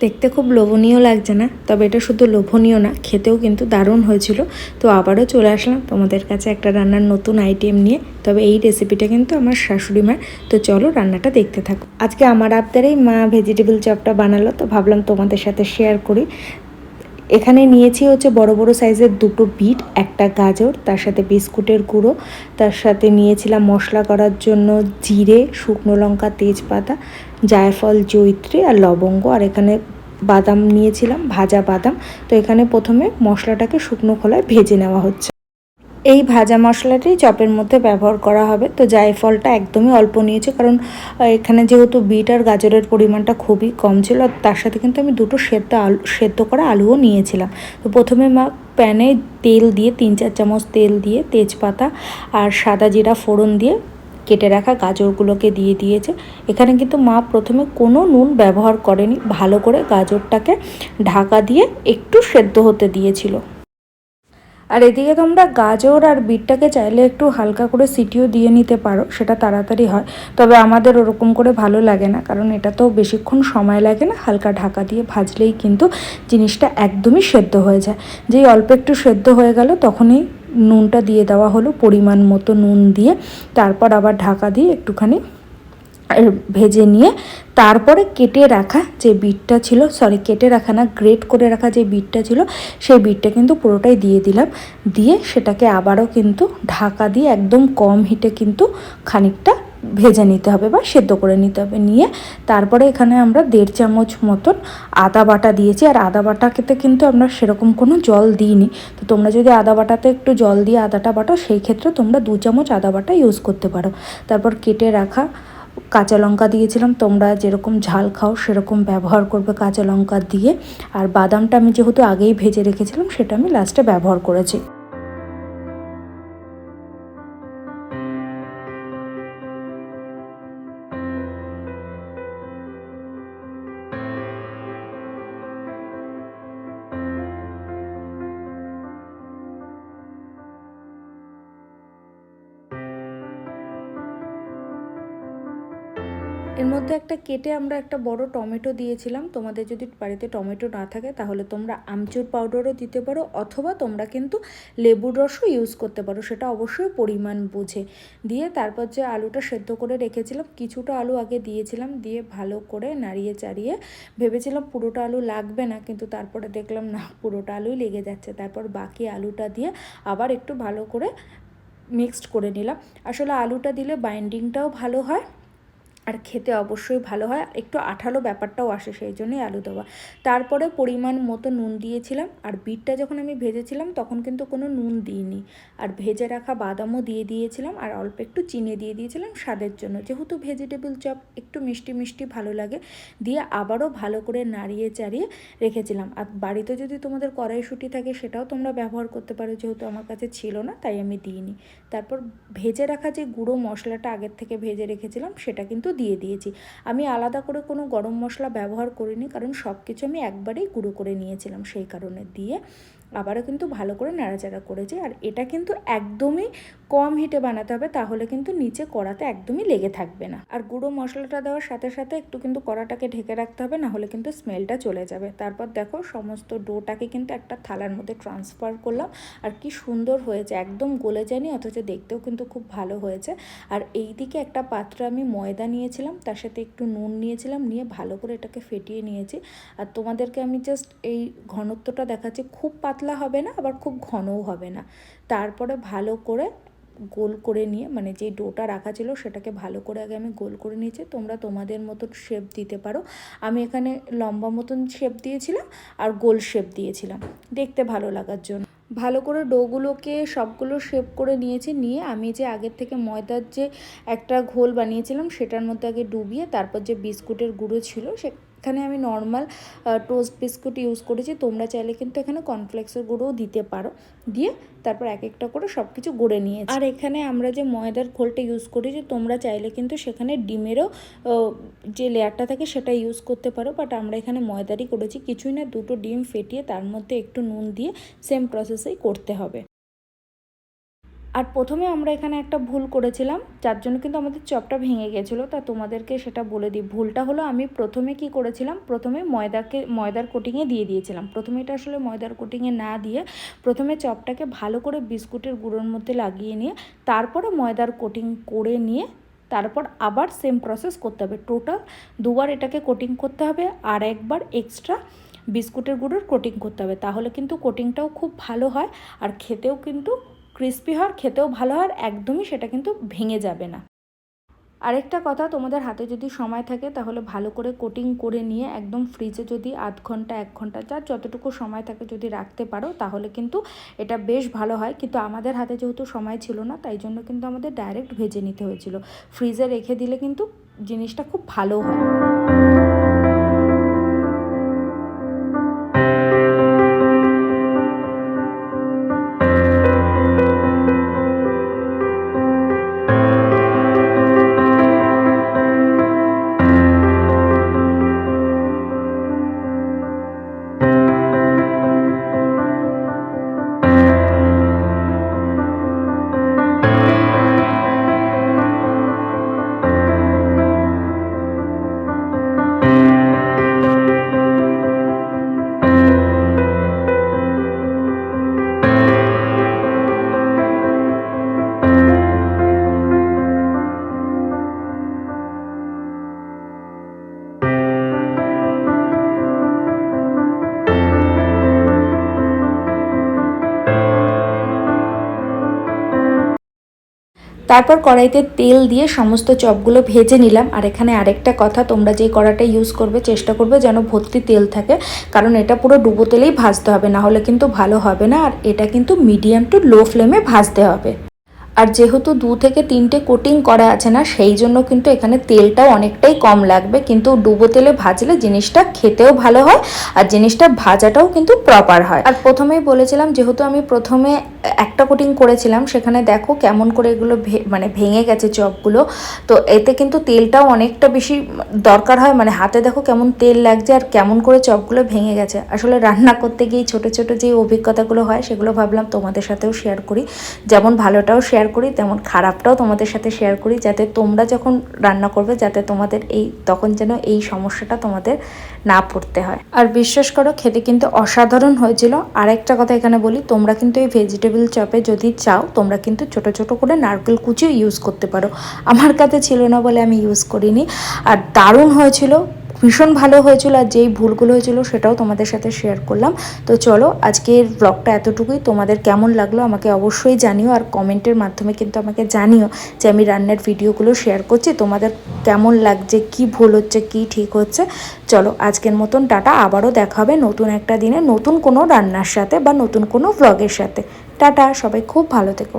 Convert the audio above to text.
দেখতে খুব লোভনীয় লাগছে না? তবে এটা শুধু লোভনীয় না, খেতেও কিন্তু দারুণ হয়েছিল। তো আবারও চলে আসলাম তোমাদের কাছে একটা রান্নার নতুন আইটেম নিয়ে। তবে এই রেসিপিটা কিন্তু আমার শাশুড়ি মার। তো চলো রান্নাটা দেখতে থাকো। আজকে আমার আবদারেই মা ভেজিটেবল চপটা বানালো, তো ভাবলাম তোমাদের সাথে শেয়ার করি। এখানে নিয়েছি হচ্ছে বড় বড় সাইজের দুটো বিট, একটা গাজর, তার সাথে বিস্কুটের গুঁড়ো, তার সাথে নিয়েছিলাম মশলা করার জন্য জিরে, শুকনো লঙ্কা, তেজপাতা, জায়ফল, জয়িত্রী আর লবঙ্গ, আর এখানে বাদাম নিয়েছিলাম, ভাজা বাদাম। তো এখানে প্রথমে মশলাটাকে শুকনো খোলায় ভেজে নেওয়া হচ্ছে। এই ভাজা মশলাটি চপের মধ্যে ব্যবহার করা হবে। তো জায়ফলটা একদমই অল্প নিয়েছি, কারণ এখানে যেহেতু বিট আর গাজরের পরিমাণটা খুবই কম ছিল, আর তার সাথে কিন্তু আমি দুটো সেদ্ধ করা আলুও নিয়েছিলাম। তো প্রথমে মা প্যানে তেল দিয়ে 3-4 চামচ তেল দিয়ে তেজপাতা আর সাদা জিরা ফোড়ন দিয়ে কেটে রাখা গাজরগুলোকে দিয়ে দিয়েছে। এখানে কিন্তু মা প্রথমে কোনো নুন ব্যবহার করেনি, ভালো করে গাজরটাকে ঢাকা দিয়ে একটু সেদ্ধ হতে দিয়েছিল। আর এদিকে তোমরা গাজর আর বিটটাকে চাইলে একটু হালকা করে সিটিও দিয়ে নিতে পারো, সেটা তাড়াতাড়ি হয়। তবে আমাদের ওরকম করে ভালো লাগে না, কারণ এটা তো বেশিক্ষণ সময় লাগে না, হালকা ঢাকা দিয়ে ভাজলেই কিন্তু জিনিসটা একদমই সেদ্ধ হয়ে যায়। যেই অল্প একটু সেদ্ধ হয়ে গেল তখনই নুনটা দিয়ে দেওয়া হলো, পরিমাণ মতো নুন দিয়ে তারপর আবার ঢাকা দিয়ে একটুখানি ভেজে নিয়ে তারপরে কেটে রাখা যে বিটটা ছিল, কেটে রাখা না, গ্রেট করে রাখা যে বিটটা ছিল, সেই বিটটা কিন্তু পুরোটাই দিয়ে দিলাম। দিয়ে সেটাকে আবারও কিন্তু ঢাকা দিয়ে একদম কম হিটে কিন্তু খানিকটা ভেজে নিতে হবে বা সেদ্ধ করে নিতে হবে। নিয়ে তারপরে এখানে আমরা 1.5 চামচ মতন আদা বাটা দিয়েছি। আর আদা বাটাতে কিন্তু আমরা সেরকম কোনো জল দিইনি। তো তোমরা যদি আদা বাটাতে একটু জল দিয়ে আদাটা বাটো, সেই ক্ষেত্রে তোমরা 2 চামচ আদা বাটা ইউজ করতে পারো। তারপর কেটে রাখা কাঁচা লঙ্কা দিয়েছিলাম, তোমরা যেরকম ঝাল খাও সেরকম ব্যবহার করবে কাঁচা লঙ্কা দিয়ে। আর বাদামটা আমি যেহেতু আগেই ভেজে রেখেছিলাম, সেটা আমি লাস্টে ব্যবহার করেছি। এর মধ্যে কেটে আমরা একটা বড় টমেটো দিয়েছিলাম। তোমাদের যদি বাড়িতে টমেটো না থাকে তাহলে তোমরা আমচুর পাউডারও দিতে পারো, অথবা তোমরা কিন্তু লেবুর রসও ইউজ করতে পারো, সেটা অবশ্যই পরিমাণ বুঝে। দিয়ে তারপর যে আলুটা সেদ্ধ করে রেখেছিলাম, কিছুটা আলু আগে দিয়েছিলাম, দিয়ে ভালো করে নাড়িয়ে চাড়িয়ে ভেবেছিলাম পুরোটা আলু লাগবে না, কিন্তু তারপরে দেখলাম না, পুরোটা আলুই লেগে যাচ্ছে। তারপর বাকি আলুটা দিয়ে আবার একটু ভালো করে মিক্সড করে নিলাম। আসলে আলুটা দিলে বাইন্ডিংটাও ভালো হয় আর খেতে অবশ্যই ভালো হয়, একটু আঠালো ব্যাপারটাও আসে, সেই জন্যই আলু দেওয়া। তারপরে পরিমাণ মতো নুন দিয়েছিলাম। আর বিটটা যখন আমি ভেজেছিলাম তখন কিন্তু কোনো নুন দিইনি। আর ভেজে রাখা বাদামও দিয়ে দিয়েছিলাম, আর অল্প একটু চিনি দিয়ে দিয়েছিলাম স্বাদের জন্য, যেহেতু ভেজিটেবল চপ একটু মিষ্টি মিষ্টি ভালো লাগে। দিয়ে আবারও ভালো করে নাড়িয়ে চাড়িয়ে রেখেছিলাম। আর বাড়িতে যদি তোমাদের কড়াইশুঁটি থাকে সেটাও তোমরা ব্যবহার করতে পারো, যেহেতু আমার কাছে ছিল না তাই আমি দিইনি। তারপর ভেজে রাখা যে গুঁড়ো মশলাটা আগের থেকে ভেজে রেখেছিলাম সেটা কিন্তু দিয়ে দিয়েছি। আমি আলাদা করে কোনো গরম মশলা ব্যবহার করিনি, কারণ সব কিছু আমি একবারেই গুঁড়ো করে নিয়েছিলাম, সেই কারণে। দিয়ে আবারও কিন্তু ভালো করে নাড়াচাড়া করেছি। আর এটা কিন্তু একদমই কম হিটে বানাতে হবে, তাহলে কিন্তু নিচে কড়াতে একদমই লেগে থাকবে না। আর গুঁড়ো মশলাটা দেওয়ার সাথে সাথে একটু কিন্তু কড়াটাকে ঢেকে রাখতে হবে, না হলে কিন্তু স্মেলটা চলে যাবে। তারপর দেখো সমস্ত ডোটাকে কিন্তু একটা থালার মধ্যে ট্রান্সফার করলাম। আর কি সুন্দর হয়েছে, একদম গলে যায়নি, অথচ দেখতেও কিন্তু খুব ভালো হয়েছে। আর এই দিকে একটা পাত্রে আমি ময়দা নিয়েছিলাম, তার সাথে একটু নুন নিয়েছিলাম, নিয়ে ভালো করে এটাকে ফেটিয়ে নিয়েছি। আর তোমাদেরকে আমি জাস্ট এই ঘনত্বটা দেখাচ্ছি, খুব পাতলা হবে না আবার খুব ঘনও হবে না। তারপরে ভালো করে গোল করে নিয়ে, মানে যে ডোটা রাখা ছিল সেটাকে ভালো করে আগে আমি গোল করে নিয়েছি। তোমরা তোমাদের মতন শেপ দিতে পারো। আমি এখানে লম্বা মতন শেপ দিয়েছিলাম আর গোল শেপ দিয়েছিলাম দেখতে ভালো লাগার জন্য। ভালো করে ডোগুলোকে সবগুলো শেপ করে নিয়েছি। নিয়ে আমি যে আগের থেকে ময়দার যে একটা ঘোল বানিয়েছিলাম সেটার মধ্যে আগে ডুবিয়ে তারপর যে বিস্কুটের গুঁড়ো ছিল সেখানে আমি নর্মাল টোস্ট বিস্কুট ইউজ করেছি। তোমরা চাইলে কিন্তু এখানে কর্নফ্লেক্সের গুঁড়োও দিতে পারো। দিয়ে তারপর এক একটা করে সব কিছু গড়ে নিয়েছি। আর এখানে আমরা যে ময়দার ঘোলটা ইউজ করেছি, তোমরা চাইলে কিন্তু সেখানে ডিমেরও যে লেয়ারটা থাকে সেটা ইউজ করতে পারো, বাট আমরা এখানে ময়দারই করেছি। কিছুই না, দুটো ডিম ফেটিয়ে তার মধ্যে একটু নুন দিয়ে সেম প্রসেসেই করতে হবে। আর প্রথমে আমরা এখানে একটা ভুল করেছিলাম, যার জন্য কিন্তু আমাদের চপটা ভেঙে গেছিলো। তা তোমাদেরকে সেটা বলে দিই, ভুলটা হলো আমি প্রথমে কি করেছিলাম, প্রথমে ময়দার কোটিংয়ে দিয়ে দিয়েছিলাম। প্রথমে এটা আসলে ময়দার কোটিংয়ে না দিয়ে প্রথমে চপটাকে ভালো করে বিস্কুটের গুঁড়োর মধ্যে লাগিয়ে নিয়ে তারপরে ময়দার কোটিং করে নিয়ে তারপর আবার সেম প্রসেস করতে হবে। টোটাল দুবার এটাকে কোটিং করতে হবে আর একবার এক্সট্রা বিস্কুটের গুঁড়োর কোটিং করতে হবে, তাহলে কিন্তু কোটিংটাও খুব ভালো হয় আর খেতেও কিন্তু ক্রিস্পি হয়, খেতেও ভালো হয়, একদমই সেটা কিন্তু ভেঙে যাবে না। আরেকটা কথা, তোমাদের হাতে যদি সময় থাকে তাহলে ভালো করে কোটিং করে নিয়ে একদম ফ্রিজে যদি আধ ঘন্টা 1 ঘন্টা যার যতটুকু সময় থাকে যদি রাখতে পারো তাহলে কিন্তু এটা বেশ ভালো হয়। কিন্তু আমাদের হাতে যেহেতু সময় ছিল না তাই জন্য কিন্তু আমাদের ডাইরেক্ট ভেজে নিতে হয়েছিল। ফ্রিজে রেখে দিলে কিন্তু জিনিসটা খুব ভালো হয়। তারপর কড়াইতে তেল দিয়ে সমস্ত চপগুলো ভেজে নিলাম। আর এখানে আরেকটা কথা, তোমরা যেই কড়াটা ইউজ করবে চেষ্টা করবে যেন ভর্তি তেল থাকে, কারণ এটা পুরো ডুবো তেলেই ভাজতে হবে, না হলে কিন্তু ভালো হবে না। আর এটা কিন্তু মিডিয়াম টু লো ফ্লেমে ভাজতে হবে। আর যেহেতু 2 থেকে 3টে কোটিং করা আছে না, সেই জন্য কিন্তু এখানে তেলটাও অনেকটাই কম লাগবে, কিন্তু ডুবো তেলে ভাজলে জিনিসটা খেতেও ভালো হয় আর জিনিসটা ভাজাটাও কিন্তু প্রপার হয়। আর প্রথমেই বলেছিলাম যেহেতু আমি প্রথমে একটা কোটিং করেছিলাম, সেখানে দেখো কেমন করে এগুলো মানে ভেঙে গেছে চপগুলো। তো এতে কিন্তু তেলটাও অনেকটা বেশি দরকার হয়, মানে হাতে দেখো কেমন তেল লাগছে আর কেমন করে চপগুলো ভেঙে গেছে। আসলে রান্না করতে গিয়ে ছোট ছোট যে অভিজ্ঞতাগুলো হয় সেগুলো ভাবলাম তোমাদের সাথেও শেয়ার করি, যেমন ভালোটাও শেয়ার করি তেমন খারাপটাও তোমাদের সাথে শেয়ার করি, যাতে তোমরা যখন রান্না করবে যাতে তোমাদের তখন যেন এই সমস্যাটা তোমাদের না পড়তে হয়। আর বিশ্বাস করো খেতে কিন্তু অসাধারণ হয়েছিল। আর একটা কথা এখানে বলি, তোমরা কিন্তু এই ভেজিটেবল চপে যদি চাও তোমরা কিন্তু ছোট ছোট করে নারকেল কুচিও ইউজ করতে পারো। আমার কাছে ছিল না বলে আমি ইউজ করিনি। আর দারুণ হয়েছিল, ভীষণ ভালো হয়েছিল। আর যেই ভুলগুলো হয়েছিল সেটাও তোমাদের সাথে শেয়ার করলাম। তো চলো আজকের ব্লগটা এতটুকুই। তোমাদের কেমন লাগলো আমাকে অবশ্যই জানিও, আর কমেন্টের মাধ্যমে কিন্তু আমাকে জানিও যে আমি রান্নার ভিডিওগুলো শেয়ার করছি তোমাদের কেমন লাগছে, কি ভুল হচ্ছে কি ঠিক হচ্ছে। চলো আজকের মতন টাটা, আবারও দেখা হবে নতুন একটা দিনে নতুন কোনো রান্নার সাথে বা নতুন কোনো ব্লগের সাথে। টাটা, সবাই খুব ভালো থেকো।